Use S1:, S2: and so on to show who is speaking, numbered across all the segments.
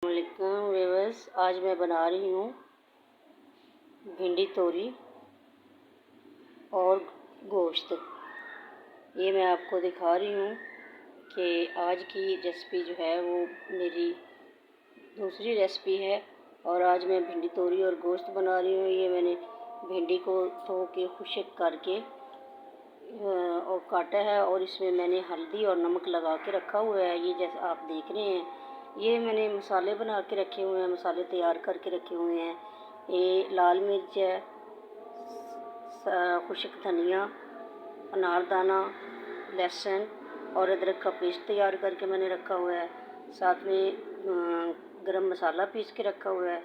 S1: अस्सलामुअलैकुम व्यूअर्स, आज मैं बना रही हूँ भिंडी तोरी और गोश्त। ये मैं आपको दिखा रही हूँ कि आज की रेसिपी जो है वो मेरी दूसरी रेसिपी है और आज मैं भिंडी तोरी और गोश्त बना रही हूँ। ये मैंने भिंडी को धो के खुश्क करके और काटा है और इसमें मैंने हल्दी और नमक लगा के रखा हुआ है। ये जैसा आप देख रहे हैं, ये मैंने मसाले बना के रखे हुए हैं, मसाले तैयार करके रखे हुए हैं। ये लाल मिर्च है, खुश्क धनिया, अनारदाना, लहसुन और अदरक का पेस्ट तैयार करके मैंने रखा हुआ है। साथ में गरम मसाला पीस के रखा हुआ है।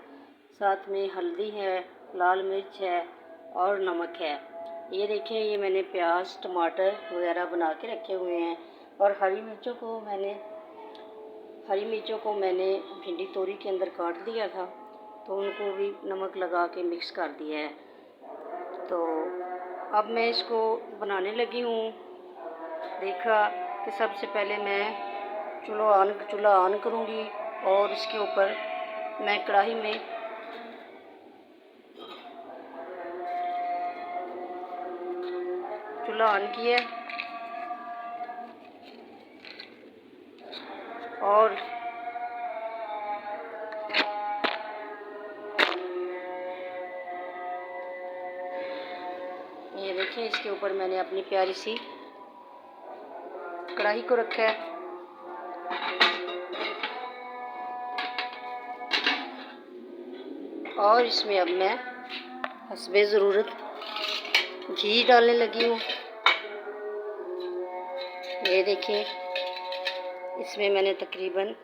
S1: साथ में हल्दी है, लाल मिर्च है और नमक है। ये देखिए, ये मैंने प्याज टमाटर वगैरह बना के रखे हुए हैं और हरी मिर्चों को मैंने भिंडी तोरी के अंदर काट दिया था, तो उनको भी नमक लगा के मिक्स कर दिया है। तो अब मैं इसको बनाने लगी हूँ। देखा कि सबसे पहले मैं चूल्हा ऑन करूँगी और इसके ऊपर मैं कढ़ाई में चूल्हा ऑन किया और ये देखिए, इसके ऊपर मैंने अपनी प्यारी सी कढ़ाई को रखा है और इसमें अब मैं हस्बे ज़रूरत घी डालने लगी हूँ। ये देखिए, इसमें मैंने तकरीबन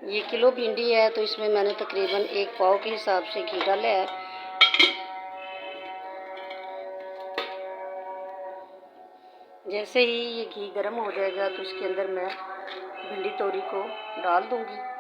S1: ये किलो भिंडी है, तो इसमें मैंने तकरीबन 1 पाव के हिसाब से घी डाला है। जैसे ही ये घी गर्म हो जाएगा तो इसके अंदर मैं भिंडी तोरी को डाल दूंगी।